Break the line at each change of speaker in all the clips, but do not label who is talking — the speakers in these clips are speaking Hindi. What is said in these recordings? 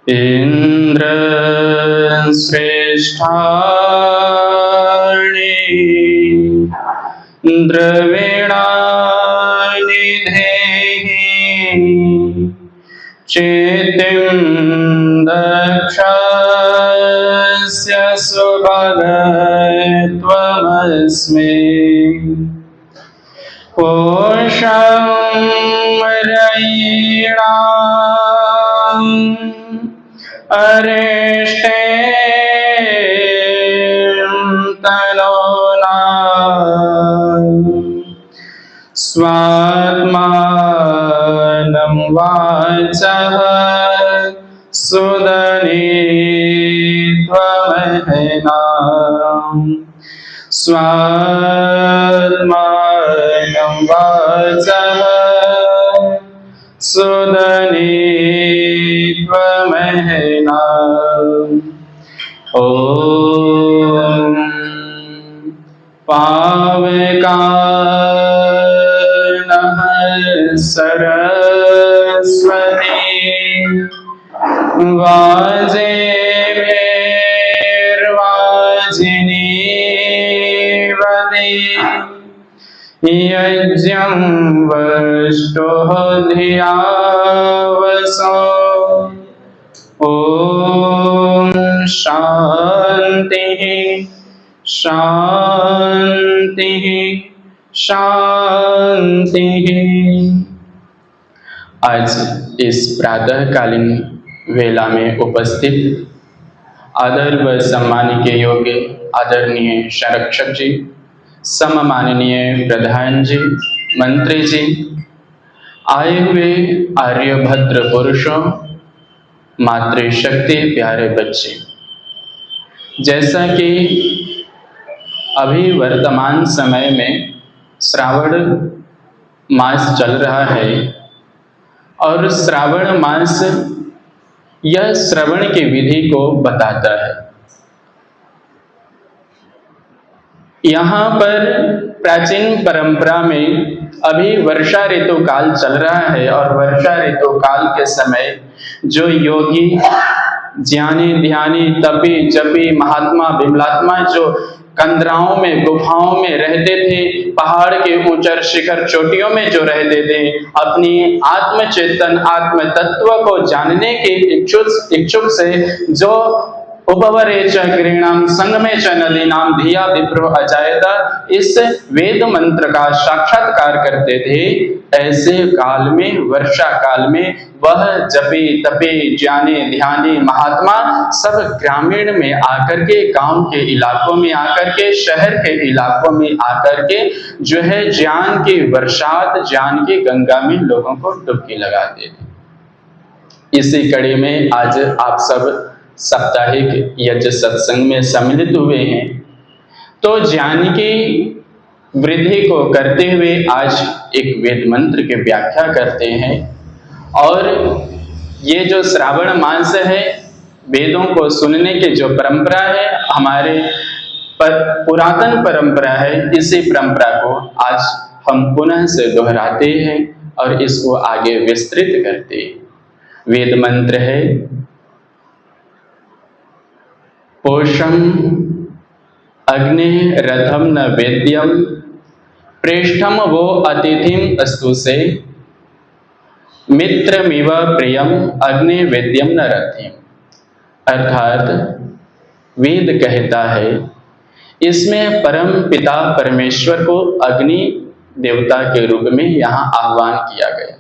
इंद्र श्रेष्ठाणि द्रविणानि धेहि चेतिं दक्षस्य सुभगत्वमस्मि कोशं रयिणाम् अरिष्टे तनोना स्वात्मानं वाचः सुदनीत्वमहनाम् स्वात्मानं वाचः सुदनीत्वमहनाम् ॐ पावकानः सरस्वती वाजेर्वाजिनीवती यज्ञं वष्टुः धिया वसो ॐ शान्तिः शान्तिः शान्तिः। आज इस प्रातःकालीन वेला में उपस्थित आदर व सम्मान के योग्य आदरणीय संरक्षक जी, सममाननीय प्रधान जी, मंत्री जी, आए हुए आर्यभद्र पुरुषों, मातृशक्ति प्यारे बच्चे, जैसा कि अभी वर्तमान समय में श्रावण मास चल रहा है और श्रावण मास यह श्रवण की विधि को बताता है। यहाँ पर प्राचीन परंपरा में अभी वर्षा ऋतु काल चल रहा है और वर्षा ऋतु काल के समय जो योगी, ज्ञानी, ध्यानी, तपी, जपी, महात्मा, विमलात्मा जो कंदराओं में, गुफाओं में रहते थे, पहाड़ के ऊंचर शिखर चोटियों में जो रहते थे, अपनी आत्म चेतन, आत्म तत्व को जानने के इच्छुक से जो उपवरे च गिरीणाम संगमे च नदीनाम धिया विप्रो अजायता इस वेद मंत्र का साक्षात्कार करते थे, ऐसे काल में, वर्षा काल में वह जपे तपे ज्ञानी ध्यानी महात्मा सब ग्रामीण में आकर के, गांव के इलाकों में आकर के, शहर के इलाकों में आकर के जो है ज्ञान की बरसात, ज्ञान की गंगा में लोगों को डुबकी लगाते थे। इसी कड़ी में आज आप सब साप्ताहिक यज्ञ सत्संग में सम्मिलित हुए हैं। तो ज्ञान की वृद्धि को करते हुए आज एक वेद मंत्र की व्याख्या करते हैं। और ये जो श्रावण मास है, वेदों को सुनने की जो परंपरा है, हमारे पुरातन परंपरा है, इसी परंपरा को आज हम पुनः से दोहराते हैं और इसको आगे विस्तृत करते हैं। वेद मंत्र है पोषम अग्नि रथम न वेद्यम प्रेष्ठम वो अतिथिम अस्तु से मित्रमिव प्रियम अग्नि वेद्यम न रथिम। अर्थात वेद कहता है इसमें परम पिता परमेश्वर को अग्नि देवता के रूप में यहाँ आह्वान किया गया।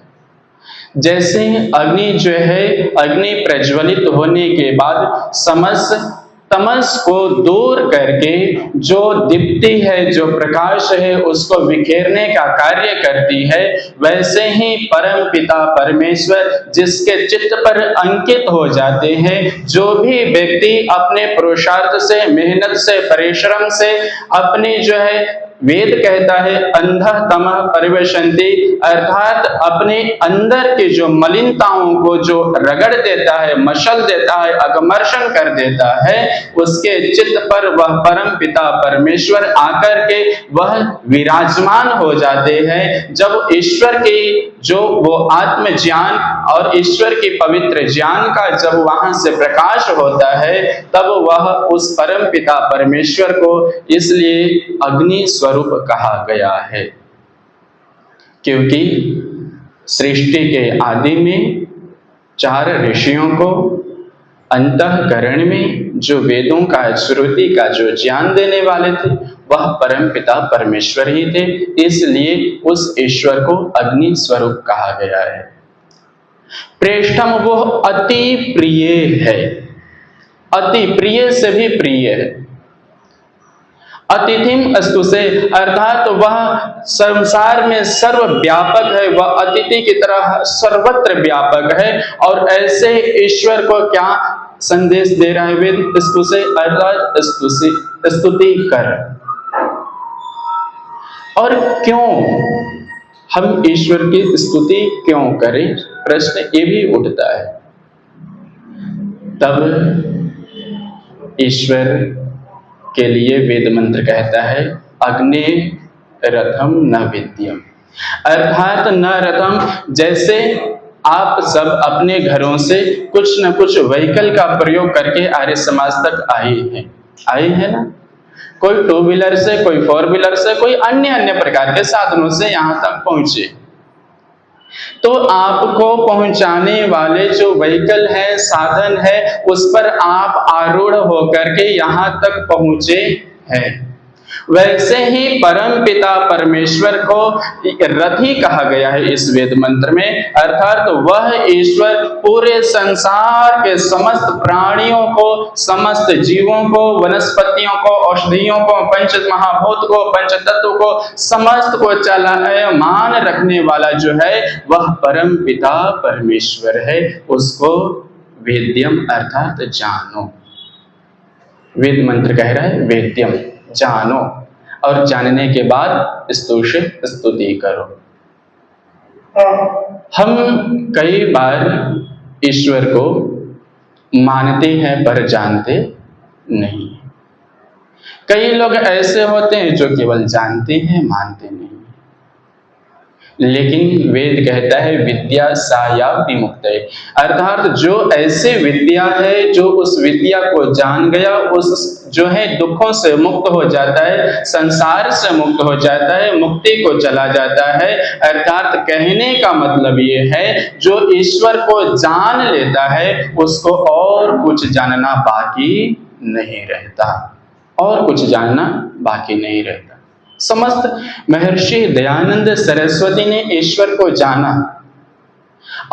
जैसे अग्नि जो है, अग्नि प्रज्वलित होने के बाद समस्त तमस को दूर करके जो दीप्ति है, जो प्रकाश है, उसको बिखेरने का कार्य करती है, वैसे ही परम पिता परमेश्वर जिसके चित्त पर अंकित हो जाते हैं, जो भी व्यक्ति अपने पुरुषार्थ से, मेहनत से, परिश्रम से अपनी जो है वेद कहता है अंधः तमः परिवेशन्ति, अर्थात अपने अंदर के जो मलिनताओं को जो रगड़ देता है, मशल देता है, अगमर्षण कर देता है, उसके चित्त पर वह परम पिता परमेश्वर आकर के वह विराजमान हो जाते हैं। जब ईश्वर की जो वो आत्म ज्ञान और ईश्वर की पवित्र ज्ञान का जब वहां से प्रकाश होता है, तब वह उस परम पिता परमेश्वर को इसलिए अग्नि स्वरूप कहा गया है, क्योंकि सृष्टि के आदि में 4 ऋषियों को अंतःकरण में जो वेदों का श्रुति का जो ज्ञान देने वाले थे वह परम पिता परमेश्वर ही थे, इसलिए उस ईश्वर को अग्नि स्वरूप कहा गया है। प्रेष्ठम वो अति प्रिय है, अति प्रिय से भी प्रिय है। अतिथिम अस्तु से अर्थात वह संसार में सर्वव्यापक है, वह अतिथि की तरह सर्वत्र व्यापक है। और ऐसे ईश्वर को क्या संदेश दे रहा है वेद? स्तु से अर्थात स्तुति कर। और क्यों हम ईश्वर की स्तुति क्यों करें, प्रश्न ये भी उठता है। तब ईश्वर के लिए वेद मंत्र कहता है अग्ने रथम न विद्यम, अर्थात न रथम, जैसे आप सब अपने घरों से कुछ न कुछ व्हीकल का प्रयोग करके आर्य समाज तक आए हैं ना, कोई 2 व्हीलर से, कोई 4 व्हीलर से, कोई अन्य प्रकार के साधनों से यहाँ तक पहुंचे। तो आपको पहुंचाने वाले जो व्हीकल है, साधन है, उस पर आप आरूढ़ होकर के यहाँ तक पहुंचे हैं। वैसे ही परम पिता परमेश्वर को रथी कहा गया है इस वेद मंत्र में, अर्थात वह ईश्वर पूरे संसार के समस्त प्राणियों को, समस्त जीवों को, वनस्पतियों को, औषधियों को, पंच महाभूत को, पंच तत्व को, समस्त को चलायमान रखने वाला जो है वह परम पिता परमेश्वर है। उसको वेद्यम अर्थात जानो, वेद मंत्र कह रहा है वेद्यम जानो, और जानने के बाद स्तुति करो। हम कई बार ईश्वर को मानते हैं पर जानते नहीं। कई लोग ऐसे होते हैं जो केवल जानते हैं, मानते नहीं। लेकिन वेद कहता है विद्या सा या विमुक्त है, अर्थात जो ऐसे विद्या है, जो उस विद्या को जान गया, उस जो है दुखों से मुक्त हो जाता है, संसार से मुक्त हो जाता है, मुक्ति को चला जाता है। अर्थात कहने का मतलब ये है जो ईश्वर को जान लेता है उसको और कुछ जानना बाकी नहीं रहता, और कुछ जानना बाकी नहीं रहता। समस्त महर्षि दयानंद सरस्वती ने ईश्वर को जाना,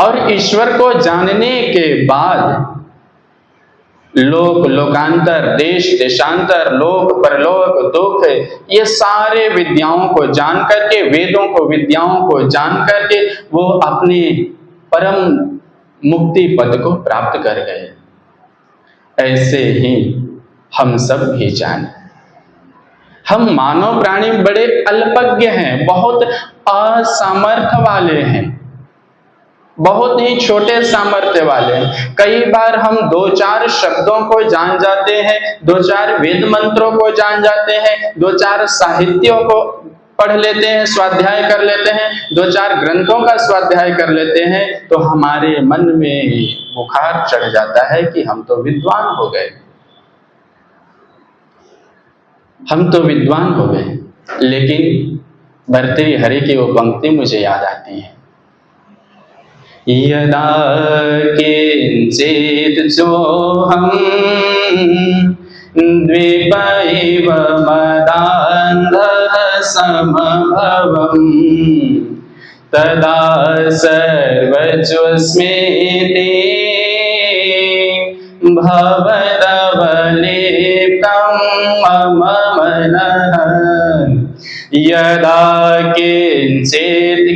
और ईश्वर को जानने के बाद लोक लोकांतर, देश देशांतर, लोक परलोक, दुख, ये सारे विद्याओं को जान करके, वेदों को, विद्याओं को जान करके वो अपने परम मुक्ति पद को प्राप्त कर गए। ऐसे ही हम सब भी जाने। हम मानव प्राणी बड़े अल्पज्ञ हैं, बहुत असामर्थ्य वाले हैं, बहुत ही छोटे सामर्थ्य वाले हैं। कई बार हम 2-4 शब्दों को जान जाते हैं, 2-4 वेद मंत्रों को जान जाते हैं, 2-4 साहित्यों को पढ़ लेते हैं, स्वाध्याय कर लेते हैं, 2-4 ग्रंथों का स्वाध्याय कर लेते हैं, तो हमारे मन में बुखार चढ़ जाता है कि हम तो विद्वान हो गए, हम तो विद्वान हो गए। लेकिन भर्तृहरि की वो पंक्ति मुझे याद आती है, यदा किंचित जोहम द्विपैव मदान्धः समभवम् तदा सर्वज्ञस्मेति भवदवलेप्तं मम मनः यदा किंचित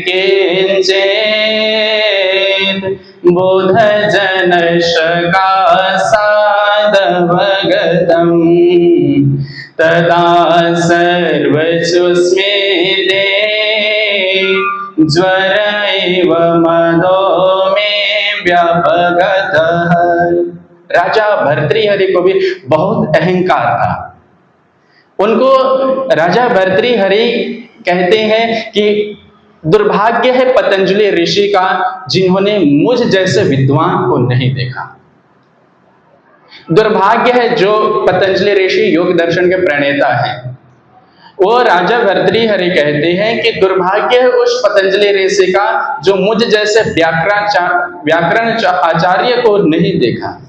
बोधजनशकासादवगतं तदा सर्वसुस्मिते ज्वर एव मदो में व्यापगतः। राजा भर्तृहरि को भी बहुत अहंकार था। उनको राजा भर्तृहरि कहते हैं कि दुर्भाग्य है पतंजलि ऋषि का जिन्होंने मुझ जैसे विद्वान को नहीं देखा। दुर्भाग्य है जो पतंजलि ऋषि योग दर्शन के प्रणेता हैं। वो राजा भर्तृहरि कहते हैं कि दुर्भाग्य है उस पतंजलि ऋषि का जो मुझ जैसे व्याकरण आचार्य को नहीं देखा।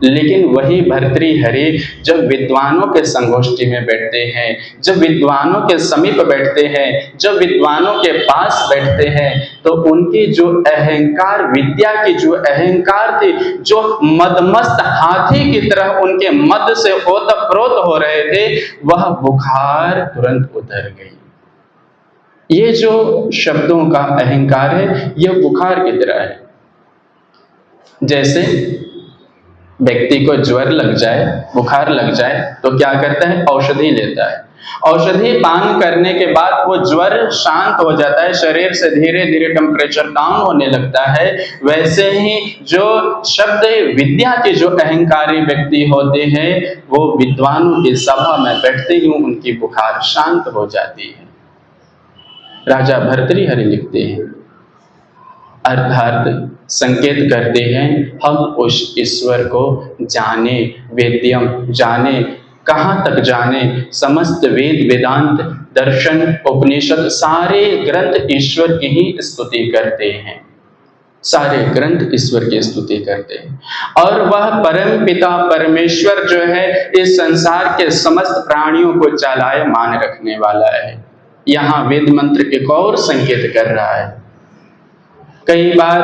लेकिन वही भर्तृहरि जब विद्वानों के संगोष्ठी में बैठते हैं, जब विद्वानों के समीप बैठते हैं, जब विद्वानों के पास बैठते हैं, तो उनकी जो अहंकार, विद्या की जो अहंकार थी, जो मदमस्त हाथी की तरह उनके मद से ओतप्रोत हो रहे थे, वह बुखार तुरंत उतर गई। ये जो शब्दों का अहंकार है, यह बुखार की तरह है। जैसे व्यक्ति को ज्वर लग जाए, बुखार लग जाए, तो क्या करता है? औषधि लेता है। औषधि पान करने के बाद वो ज्वर शांत हो जाता है, शरीर से धीरे धीरे टेम्परेचर डाउन होने लगता है। वैसे ही जो शब्द विद्या के जो अहंकारी व्यक्ति होते हैं, वो विद्वानों की सभा में बैठते ही उनकी बुखार शांत हो जाती है। राजा भर्तृहरि लिखते हैं, अर्थात संकेत करते हैं हम उस ईश्वर को जाने, वेद्यम जाने, कहाँ तक जाने? समस्त वेद, वेदांत, दर्शन, उपनिषद, सारे ग्रंथ ईश्वर की ही स्तुति करते हैं। सारे ग्रंथ ईश्वर की स्तुति करते हैं। और वह परम पिता परमेश्वर जो है, इस संसार के समस्त प्राणियों को चालायमान रखने वाला है। यहाँ वेद मंत्र एक और संकेत कर रहा है। कई बार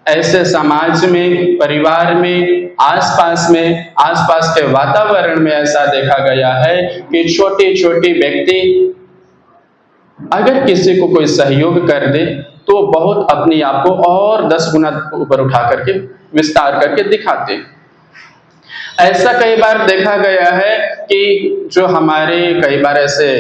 ऐसे समाज में, परिवार में, आसपास के वातावरण में ऐसा देखा गया है कि छोटी छोटी व्यक्ति अगर किसी को कोई सहयोग कर दे तो बहुत अपने आप को और 10 गुना ऊपर उठा करके, विस्तार करके दिखाते। ऐसा कई बार देखा गया है कि जो हमारे कई बार ऐसे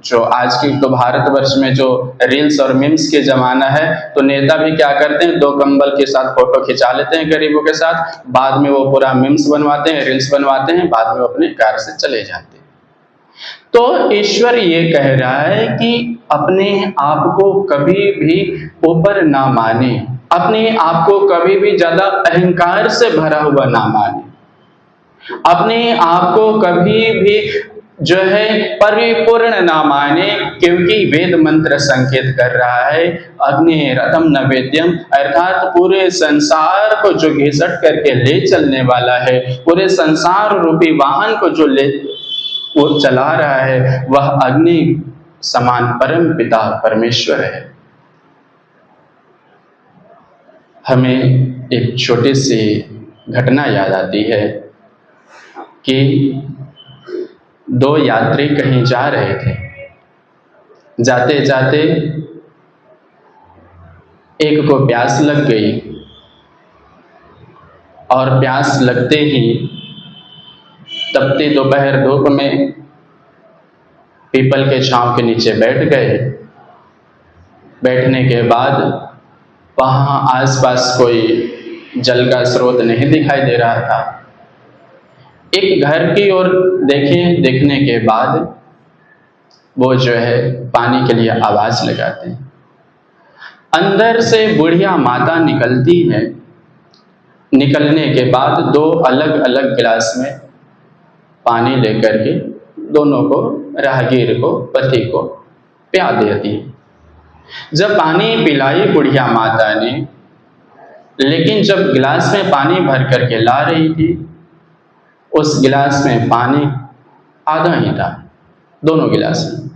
जो आज की तो भारतवर्ष में जो रील्स और मीम्स के जमाना है, तो नेता भी क्या करते हैं, 2 कंबल के साथ फोटो खिंचा लेते हैं गरीबों के साथ, बाद में वो पूरा मीम्स बनवाते हैं, रील्स बनवाते हैं, बाद में अपने कार से चले जाते हैं। तो ईश्वर ये कह रहा है कि अपने आप को कभी भी ऊपर ना माने, अपने आप को कभी भी ज्यादा अहंकार से भरा हुआ ना माने, अपने आप को कभी भी जो है परिपूर्ण ना माने, क्योंकि वेद मंत्र संकेत कर रहा है अग्नि रथम नवेद्यम, अर्थात पूरे संसार को जो घिसट करके ले चलने वाला है, पूरे संसार रूपी वाहन को जो वो चला रहा है, वह अग्नि समान परम पिता परमेश्वर है। हमें एक छोटी सी घटना याद आती है कि 2 यात्री कहीं जा रहे थे। जाते जाते एक को प्यास लग गई और प्यास लगते ही तपती दोपहर धूप में पीपल के छांव के नीचे बैठ गए। बैठने के बाद वहां आसपास कोई जल का स्रोत नहीं दिखाई दे रहा था। एक घर की ओर देखें, देखने के बाद वो जो है पानी के लिए आवाज लगाते हैं। अंदर से बुढ़िया माता निकलती है। निकलने के बाद 2 अलग अलग गिलास में पानी लेकर के दोनों को, राहगीर को, पति को पिला देती है। जब पानी पिलाई बुढ़िया माता ने, लेकिन जब गिलास में पानी भर करके ला रही थी, उस गिलास में पानी आधा ही था, दोनों गिलास में।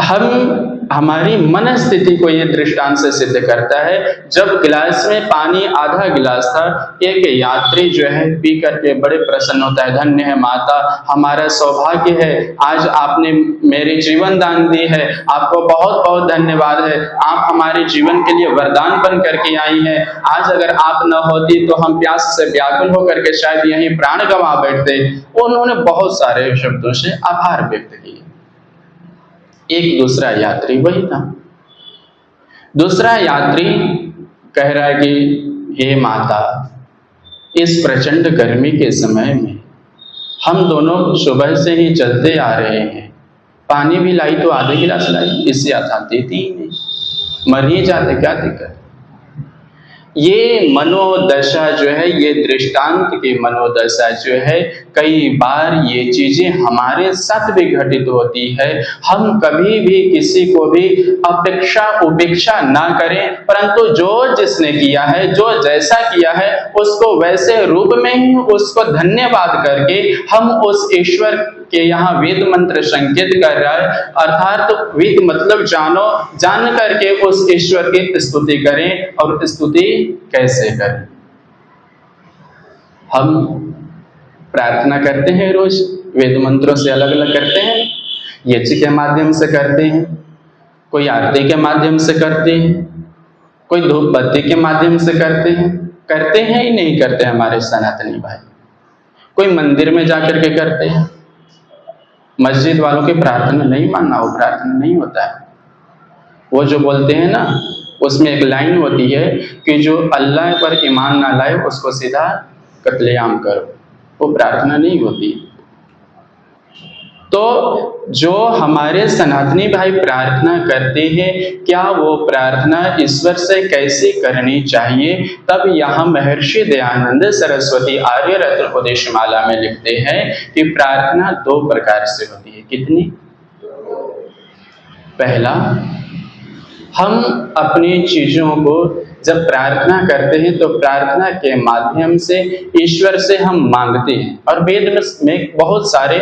हम हमारी मन स्थिति को ये दृष्टांत से सिद्ध करता है। जब गिलास में पानी आधा गिलास था, एक यात्री जो है पी करके बड़े प्रसन्न होता है, धन्य है माता, हमारा सौभाग्य है, आज आपने मेरे जीवन दान दी है, आपको बहुत बहुत धन्यवाद है, आप हमारे जीवन के लिए वरदान बन करके आई हैं, आज अगर आप न होती तो हम प्यास से व्याकुल होकर के शायद यहीं प्राण गंवा बैठते। उन्होंने बहुत सारे शब्दों से आभार व्यक्त किया। एक दूसरा यात्री वही था। दूसरा यात्री कह रहा है कि हे माता, इस प्रचंड गर्मी के समय में हम दोनों सुबह से ही चलते आ रहे हैं, पानी भी लाई तो आधे गिलास लाई, इससे ज्यादा देती ही नहीं, मर ही जाते, क्या दिक्कत। ये मनोदशा जो है, ये दृष्टांत की मनोदशा जो है, कई बार ये चीजें हमारे साथ भी घटित होती है। हम कभी भी किसी को भी अपेक्षा उपेक्षा ना करें, परंतु जो जिसने किया है, जो जैसा किया है, उसको वैसे रूप में ही उसको धन्यवाद करके हम उस ईश्वर के यहाँ वेद मंत्र संकेत कर रहा है, अर्थात वेद मतलब जानो, जान करके उस ईश्वर की स्तुति करें। और स्तुति कैसे करें? हम प्रार्थना करते हैं, रोज वेद मंत्रों से अलग अलग करते हैं, यज्ञ के माध्यम से करते हैं, कोई आरती के माध्यम से करते हैं, कोई धूप बत्ती के माध्यम से करते हैं ही नहीं करते हमारे सनातनी भाई। कोई मंदिर में जाकर के करते हैं। मस्जिद वालों की प्रार्थना नहीं मानना, वो प्रार्थना नहीं होता है। वो जो बोलते हैं ना, उसमें एक लाइन होती है कि जो अल्लाह पर ईमान ना लाए उसको सीधा कत्लेआम करो, वो प्रार्थना नहीं होती। तो जो हमारे सनातनी भाई प्रार्थना करते हैं, क्या वो प्रार्थना ईश्वर से कैसे करनी चाहिए? तब यहाँ महर्षि दयानंद सरस्वती आर्य रत्न उपदेशमाला में लिखते हैं कि प्रार्थना दो प्रकार से होती है। कितनी? पहला, हम अपनी चीजों को जब प्रार्थना करते हैं तो प्रार्थना के माध्यम से ईश्वर से हम मांगते हैं, और वेद में बहुत सारे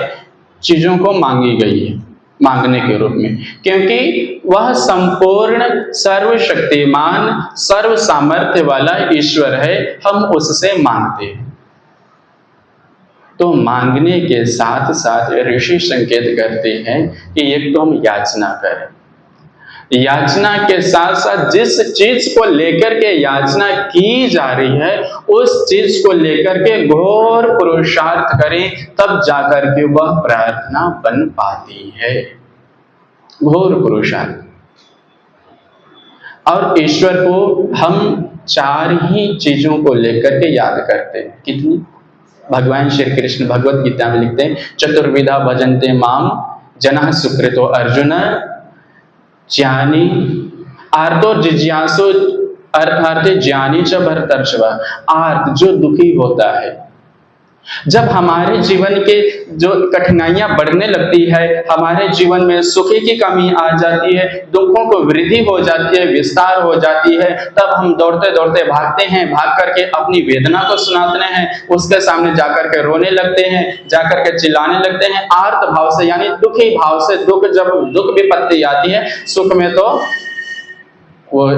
चीजों को मांगी गई है मांगने के रूप में, क्योंकि वह संपूर्ण सर्वशक्तिमान सर्व सामर्थ्य वाला ईश्वर है, हम उससे मांगते हैं। तो मांगने के साथ साथ ऋषि संकेत करते हैं कि एक तो हम याचना करें, याचना के साथ साथ जिस चीज को लेकर के याचना की जा रही है उस चीज को लेकर के घोर पुरुषार्थ करें, तब जाकर के वह प्रार्थना बन पाती है। घोर पुरुषार्थ। और ईश्वर को हम चार ही चीजों को लेकर के याद करते हैं। कितनी? भगवान श्री कृष्ण भगवत गीता में लिखते हैं, चतुर्विधा भजन्ते माम जनः सुकृतो अर्जुन ज्ञानी आर्तो जिज्ञासु अर्थार्थे ज्ञानी च भरतर्षभ। आर्त जो दुखी होता है, जब हमारे जीवन के जो कठिनाइयां बढ़ने लगती है, हमारे जीवन में सुख की कमी आ जाती है, दुखों को वृद्धि हो जाती है, विस्तार हो जाती है, तब हम दौड़ते दौड़ते भागते हैं, भाग करके अपनी वेदना को सुनाते हैं, उसके सामने जाकर के रोने लगते हैं, जाकर के चिल्लाने लगते हैं आर्त भाव से, यानी दुखी भाव से। जब दुख विपत्ति आती है, सुख में तो वो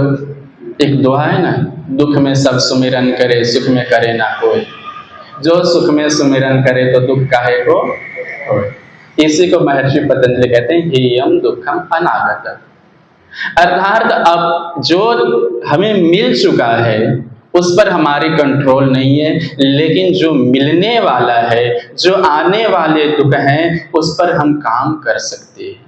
एक दुआ है ना, दुख में सब सुमिरन करे सुख में करे ना कोई, जो सुख में सुमिरन करे तो दुख काहे को होए। इसी को महर्षि पतंजलि कहते हैं हेयम दुखम अनागत। अर्थात अब जो हमें मिल चुका है उस पर हमारी कंट्रोल नहीं है, लेकिन जो मिलने वाला है, जो आने वाले दुख हैं, उस पर हम काम कर सकते हैं।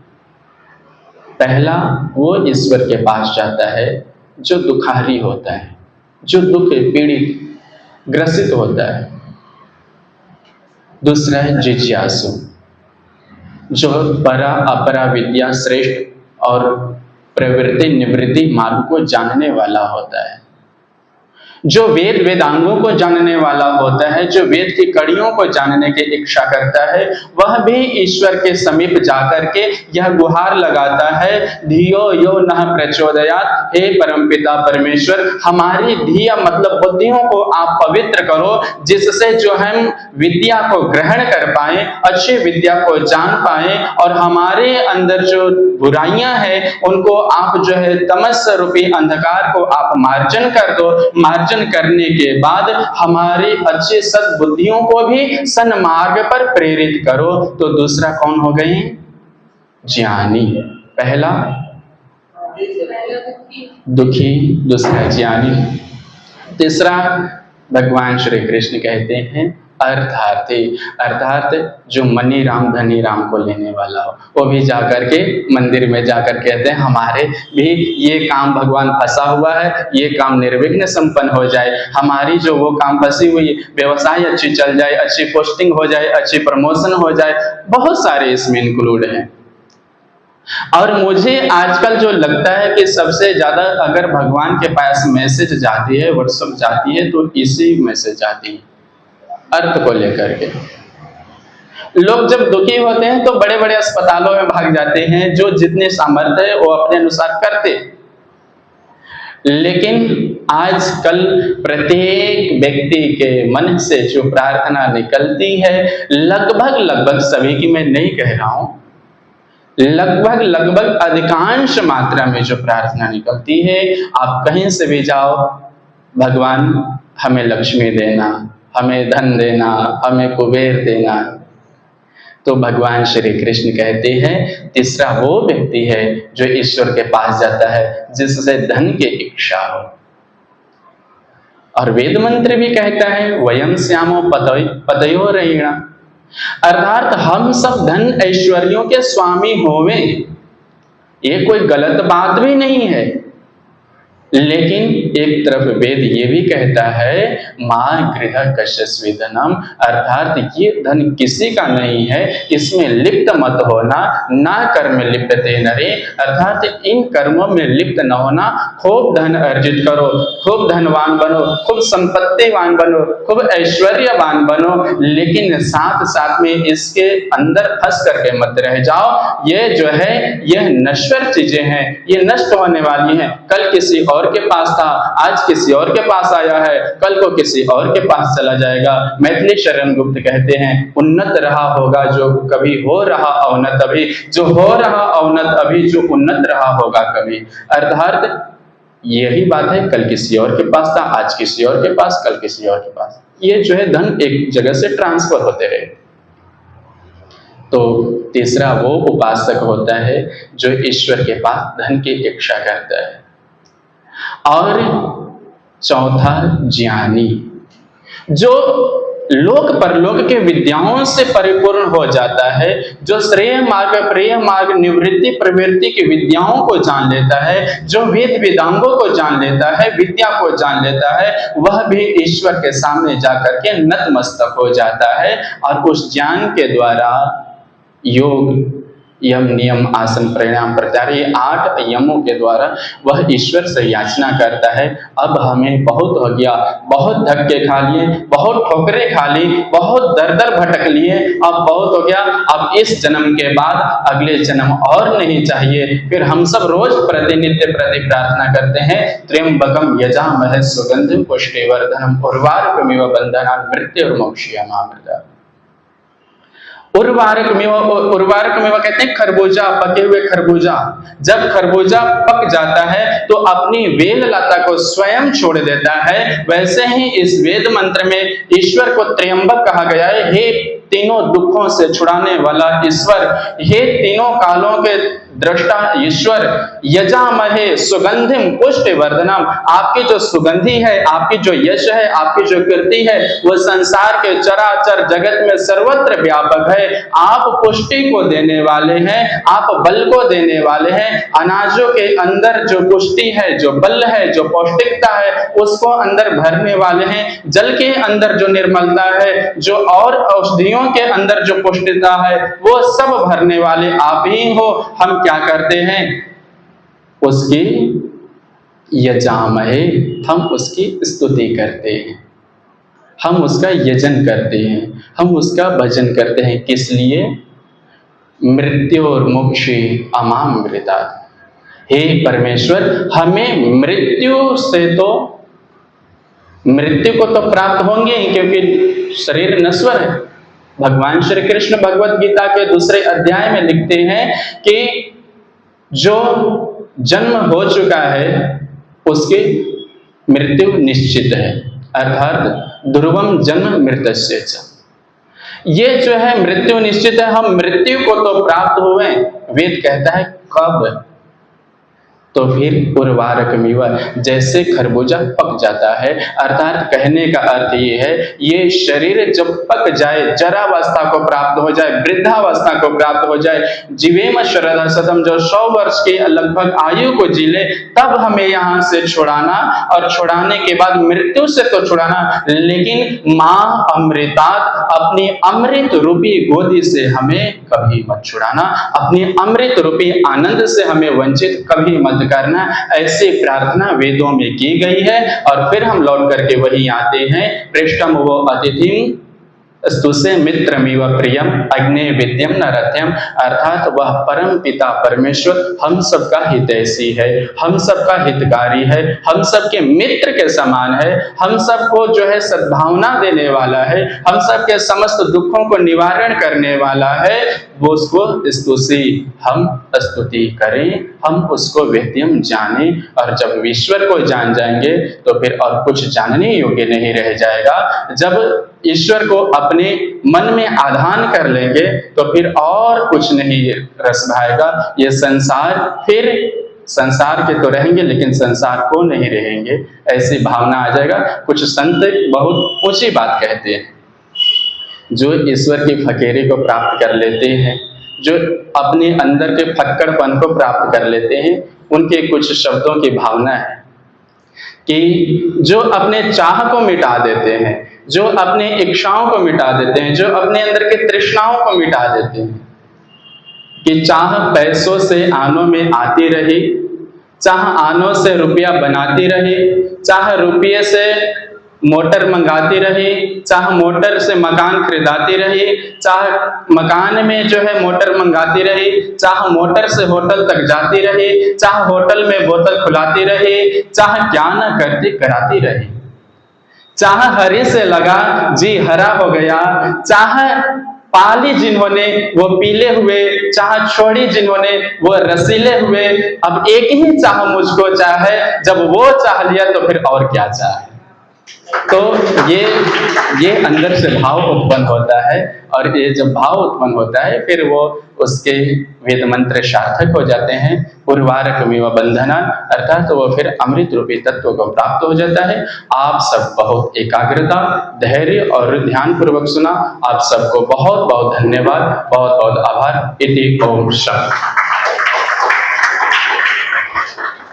पहला, वो ईश्वर के पास जाता है जो दुखारी होता है, जो दुख पीड़ित ग्रसित होता है। दूसरा है जिज्ञासु, जो परा अपरा विद्या श्रेष्ठ और प्रवृत्ति निवृत्ति मार्ग को जानने वाला होता है। जो वेद वेदांगों को जानने वाला होता है, जो वेद की कड़ियों को जानने की इच्छा करता है, वह भी ईश्वर के समीप जाकर के यह गुहार लगाता है, धियो यो नः प्रचोदयात्, हे परमपिता परमेश्वर, हमारी धिया मतलब बुद्धियों को आप पवित्र करो, जिससे जो हम विद्या को ग्रहण कर पाए, अच्छी विद्या को जान पाए, और हमारे अंदर जो बुराइयां हैं उनको आप जो है तमस रूपी अंधकार को आप मार्जन कर दो। मार्जन करने के बाद हमारी अच्छी सद्बुद्धियों को भी सन्मार्ग पर प्रेरित करो। तो दूसरा कौन हो गई? ज्ञानी। पहला दुखी, दूसरा ज्ञानी, तीसरा भगवान श्री कृष्ण कहते हैं अर्थार्थी। अर्थात जो मनी राम धनी राम को लेने वाला हो, वो भी जाकर के मंदिर में जाकर कहते हैं हमारे भी ये काम भगवान फंसा हुआ है, ये काम निर्विघ्न संपन्न हो जाए, हमारी जो वो काम फंसी हुई व्यवसाय अच्छी चल जाए, अच्छी पोस्टिंग हो जाए, अच्छी प्रमोशन हो जाए। बहुत सारे इसमें इंक्लूड हैं। और मुझे आजकल जो लगता है कि सबसे ज्यादा अगर भगवान के पास मैसेज जाती है, व्हाट्सएप जाती है, तो इसी मैसेज जाती है अर्थ को लेकर के। लोग जब दुखी होते हैं तो बड़े बड़े अस्पतालों में भाग जाते हैं, जो जितने सामर्थ्य है वो अपने अनुसार करते। लेकिन आजकल प्रत्येक व्यक्ति के मन से जो प्रार्थना निकलती है, लगभग सभी की मैं नहीं कह रहा हूं, लगभग अधिकांश मात्रा में जो प्रार्थना निकलती है, आप कहीं से भी जाओ, भगवान हमें लक्ष्मी देना, हमें धन देना, हमें कुबेर देना। तो भगवान श्री कृष्ण कहते हैं तीसरा वो व्यक्ति है जो ईश्वर के पास जाता है जिससे धन की इच्छा हो। और वेद मंत्र भी कहता है वयम श्यामो पतयो रहिणा, अर्थात हम सब धन ऐश्वर्यों के स्वामी होवे। ये कोई गलत बात भी नहीं है, लेकिन एक तरफ वेद ये भी कहता है मां गृह कश्यस्वी धनम, अर्थात ये धन किसी का नहीं है, इसमें लिप्त मत होना, ना कर्म लिप्यते नरे, अर्थात इन कर्मों में लिप्त न होना। खूब धन अर्जित करो, खूब धनवान बनो, खूब संपत्तिवान बनो, खूब ऐश्वर्यवान बनो, लेकिन साथ साथ में इसके अंदर फंस करके मत रह जाओ। ये जो है यह नश्वर चीजें हैं, ये नष्ट होने वाली हैं। कल किसी और के पास था, आज किसी और के पास आया है, कल को किसी और के पास चला जाएगा। मैथिली शरण गुप्त कहते हैं उन्नत रहा होगा जो कभी हो रहा अवनत अभी, जो हो रहा अवनत अभी, जो उन्नत रहा होगा कभी। अर्थात यही बात है, कल किसी और के पास था, आज किसी और के पास, कल किसी और के पास। ये जो है धन एक जगह से ट्रांसफर होते रहे। तो तीसरा वो उपासक होता है जो ईश्वर के पास धन की इच्छा करता है। और चौथा ज्ञानी, जो लोक परलोक के विद्याओं से परिपूर्ण हो जाता है, जो श्रेय मार्ग प्रेय मार्ग निवृत्ति प्रवृत्ति की विद्याओं को जान लेता है, जो वेद वेदांगों को जान लेता है, विद्या को जान लेता है, वह भी ईश्वर के सामने जाकर के नतमस्तक हो जाता है। और उस ज्ञान के द्वारा योग यम नियम आसन प्राणायाम प्रत्याहार, ये 8 यमों के द्वारा वह ईश्वर से याचना करता है अब हमें बहुत हो गया, बहुत धक्के खा लिए, बहुत ठोकरें खा ली, बहुत दर दर भटक लिए, अब बहुत हो गया, अब इस जन्म के बाद अगले जन्म और नहीं चाहिए। फिर हम सब रोज प्रतिनित्य प्रति प्रार्थना करते हैं त्र्यंबकम यजामहे सुगंधिम पुष्टिवर्धनम उर्वारुकमिव बन्धनान् मृत्युर्मोक्षयमामृता। उर्वारक मेवा कहते हैं खरबूजा, पके हुए खरबूजा। जब खरबूजा पक जाता है तो अपनी वेल लता को स्वयं छोड़ देता है, वैसे ही इस वेद मंत्र में ईश्वर को त्र्यंबक कहा गया है। हे तीनों दुखों से छुड़ाने वाला ईश्वर, हे तीनों कालों के दृष्टा ईश्वर, यजामहे सुगंधिम पुष्टिवर्धनम, आपकी जो सुगंधि है, आपकी जो यश है, आपकी जो कीर्ति है, वो संसार के चराचर जगत में सर्वत्र व्यापक है। आप पुष्टि को देने वाले हैं, आप बल को देने वाले हैं। अनाजों के अंदर जो पुष्टि है, जो बल है, जो पौष्टिकता है, उसको अंदर भरने वाले हैं। जल के अंदर जो निर्मलता है, जो और औषधियों के अंदर जो पुष्टिता है, वो सब भरने वाले आप ही हो। हम क्या करते हैं, उसकी यजामहे, हम उसकी स्तुति करते हैं, हम उसका यजन करते हैं, हम उसका भजन करते हैं। किस लिए? मृत्योर्मुक्षी अमामृता। हे परमेश्वर, हमें मृत्यु से तो, मृत्यु को तो प्राप्त होंगे ही, क्योंकि शरीर नश्वर है। भगवान श्री कृष्ण भगवत गीता के दूसरे अध्याय में लिखते हैं कि जो जन्म हो चुका है उसकी मृत्यु निश्चित है, अर्थात ध्रुवम जन्म मृतस्य च। ये जो है मृत्यु निश्चित है, हम मृत्यु को तो प्राप्त हुए। वेद कहता है कब? तो फिर उर्वारकमिव, जैसे खरबूजा पक जाता है। अर्थात कहने का अर्थ ये है, ये शरीर जब पक जाए, जरावस्था को प्राप्त हो जाए, वृद्धावस्था को प्राप्त हो जाए, जीवेम शरदा शतम, जो 100 वर्ष की लगभग आयु को जी ले, तब हमें यहाँ से छुड़ाना, और छुड़ाने के बाद मृत्यु से तो छुड़ाना, लेकिन माँ अमृतात्, अपनी अमृत रूपी गोदी से हमें कभी मत छुड़ाना, अपनी अमृत रूपी आनंद से हमें वंचित कभी मत करना। ऐसी प्रार्थना वेदों में की गई है। और फिर हम लौट करके वही आते हैं, पृष्ठम वो अतिथिम स्तुसे मित्रमिव प्रियम अग्ने विद्यम नरत्यम, अर्थात वह परम पिता परमेश्वर हम सबका हितैषी है, हम सबका हितकारी है, हम सबके मित्र के समान है, हम सबको जो है सद्भावना देने वाला है, हम सबके समस्त दुखों को निवारण करने वाला है। वो उसको स्तुति, हम स्तुति करें, हम उसको वेद्यम जाने। और जब ईश्वर को जान जाएंगे तो फिर और कुछ जानने योग्य नहीं रह जाएगा। जब ईश्वर को अपने मन में आधान कर लेंगे तो फिर और कुछ नहीं रस भाएगा। ये संसार, फिर संसार के तो रहेंगे लेकिन संसार को नहीं रहेंगे, ऐसी भावना आ जाएगा। कुछ संत बहुत ऊंची बात कहते हैं, जो ईश्वर की फकीरी को प्राप्त कर लेते हैं, जो अपने अंदर के फक्कड़पन को प्राप्त कर लेते हैं, उनके कुछ शब्दों की भावना है कि जो अपने चाह को मिटा देते हैं, जो अपने इच्छाओं को मिटा देते हैं, जो अपने अंदर के तृष्णाओं को मिटा देते हैं, कि चाह पैसों से आनों में आती रही, चाह आनों से रुपया बनाती रही, चाह रुपये से मोटर मंगाती रही, चाह मोटर से मकान खरीदाती रही, चाह मकान में जो है मोटर मंगाती रही, चाह मोटर से होटल तक जाती रही, चाह होटल में बोतल खुलाती रही, चाह क्या न करती कराती रही, चाह हरे से लगा जी हरा हो गया, चाह पाली जिन्होंने वो पीले हुए, चाह छोड़ी जिन्होंने वो रसीले हुए। अब एक ही चाह मुझको चाहे, जब वो चाह लिया तो फिर और क्या चाहे। तो ये अंदर से भाव उत्पन्न होता है, और ये जब भाव उत्पन्न होता है फिर वो उसके वेद मंत्र सार्थक हो जाते हैं। उर्वारकमिव बंधना, अर्थात तो वो फिर अमृत रूपी तत्व को प्राप्त हो जाता है। आप सब बहुत एकाग्रता, धैर्य और ध्यान पूर्वक सुना। आप सबको बहुत बहुत धन्यवाद, बहुत बहुत आभार। इति ओम शांति।